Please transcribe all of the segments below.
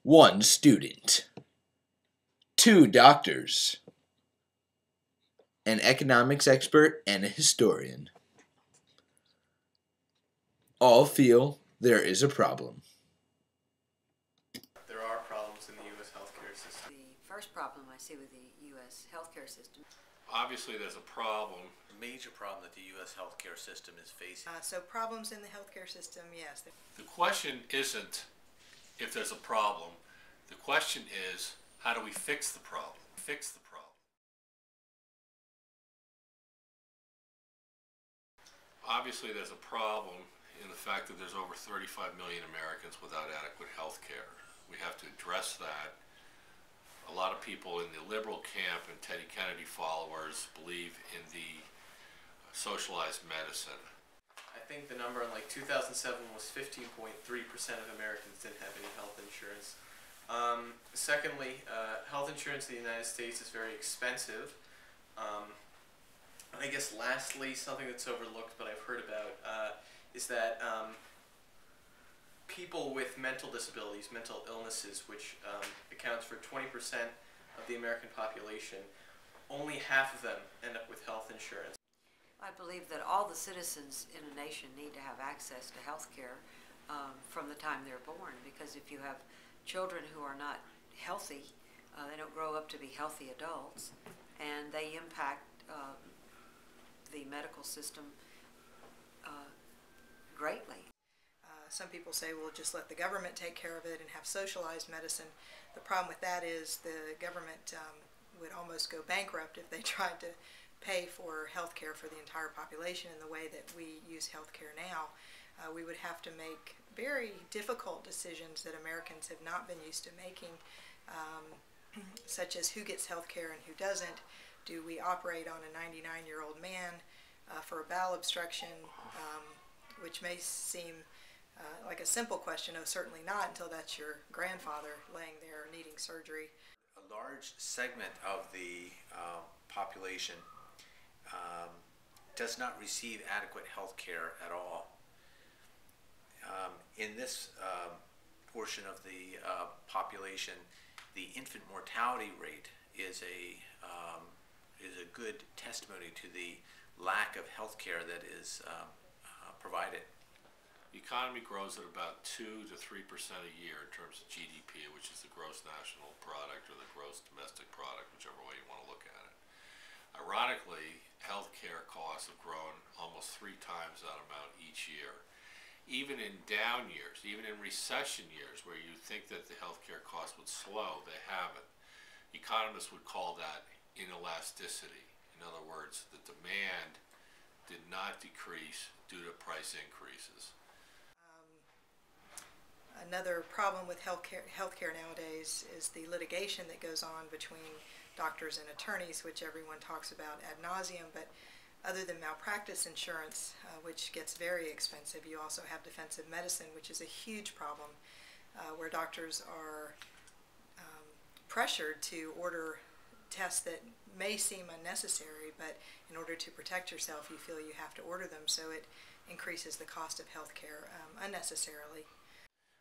1 student, 2 doctors, an economics expert, and a historian. All feel there is a problem. There are problems in the U.S. healthcare system. The first problem I see with the U.S. healthcare system. Obviously, there's a problem. A major problem that the U.S. healthcare system is facing. So problems in the healthcare system, yes. The question isn't if there's a problem. The question is, how do we fix the problem? Fix the problem. Obviously, there's a problem in the fact that there's over 35 million Americans without adequate health care. We have to address that. A lot of people in the liberal camp and Teddy Kennedy followers believe in the socialized medicine. I think the number in 2007 was 15.3% of Americans didn't have any health insurance. Secondly, health insurance in the United States is very expensive. I guess lastly, something that's overlooked but I've heard about is that people with mental disabilities, mental illnesses, which accounts for 20% of the American population, only half of them end up with health insurance. I believe that all the citizens in a nation need to have access to health care from the time they're born, because if you have children who are not healthy, they don't grow up to be healthy adults, and they impact the medical system greatly. Some people say, well, just let the government take care of it and have socialized medicine. The problem with that is the government would almost go bankrupt if they tried to pay for health care for the entire population in the way that we use health care now. We would have to make very difficult decisions that Americans have not been used to making, such as who gets health care and who doesn't. Do we operate on a 99-year-old man for a bowel obstruction, which may seem like a simple question? No, certainly not, until that's your grandfather laying there needing surgery. A large segment of the population does not receive adequate health care at all. In this portion of the population, the infant mortality rate is a good testimony to the lack of health care that is provided. The economy grows at about 2 to 3% a year in terms of GDP, which is the gross national product or the gross domestic product, whichever way you want to look at it. Ironically, healthcare costs have grown almost 3 times that amount each year. Even in down years, even in recession years where you think that the healthcare costs would slow, they haven't. Economists would call that inelasticity. In other words, the demand did not decrease due to price increases. Another problem with healthcare nowadays is the litigation that goes on between doctors and attorneys, which everyone talks about ad nauseum. But other than malpractice insurance, which gets very expensive, you also have defensive medicine, which is a huge problem, where doctors are pressured to order tests that may seem unnecessary, but in order to protect yourself, you feel you have to order them, so it increases the cost of healthcare unnecessarily.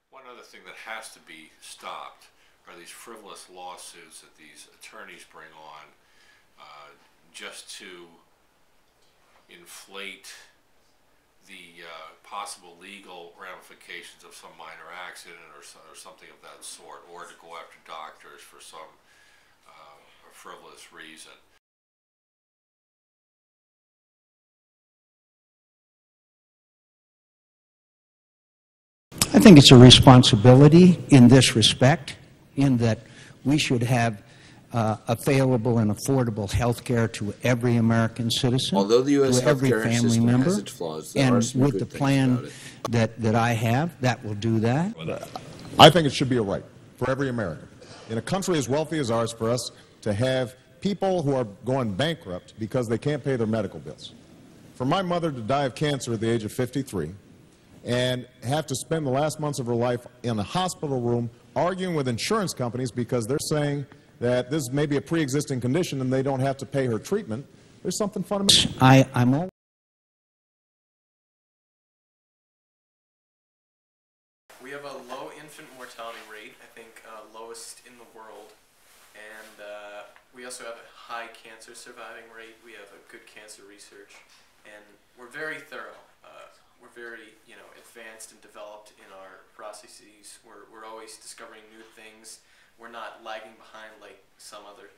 One other thing that has to be stopped are these frivolous lawsuits that these attorneys bring on just to inflate the possible legal ramifications of some minor accident or something of that sort, or to go after doctors for some frivolous reason. I think it's a responsibility in this respect, in that we should have available and affordable health care to every American citizen, Although the U.S. to every healthcare family system member, has its flaws, there and are some with good the things plan about it. that I have, that will do that. I think it should be a right for every American, in a country as wealthy as ours, for us to have people who are going bankrupt because they can't pay their medical bills. For my mother to die of cancer at the age of 53 and have to spend the last months of her life in a hospital room arguing with insurance companies because they're saying that this may be a pre-existing condition and they don't have to pay her treatment, there's something fundamental. I'm all We have a low infant mortality rate. I think lowest in the world. And we also have a high cancer surviving rate. We have a good cancer research, and we're very thorough. We're very, advanced and developed in our processes. We're always discovering new things. We're not lagging behind like some other,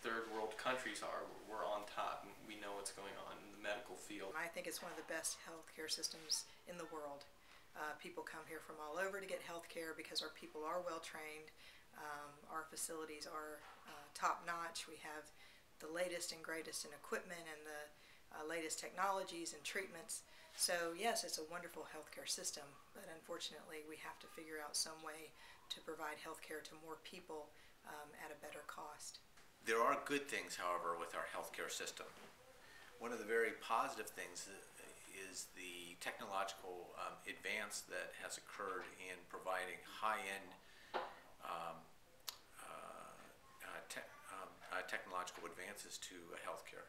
third world countries are. We're on top, and we know what's going on in the medical field. I think it's one of the best healthcare systems in the world. People come here from all over to get healthcare because our people are well trained. Our facilities are top-notch. We have the latest and greatest in equipment and the latest technologies and treatments. So yes, it's a wonderful healthcare system, but unfortunately we have to figure out some way to provide healthcare to more people at a better cost. There are good things, however, with our healthcare system. One of the very positive things is the technological advance that has occurred in providing high-end technological advances to healthcare.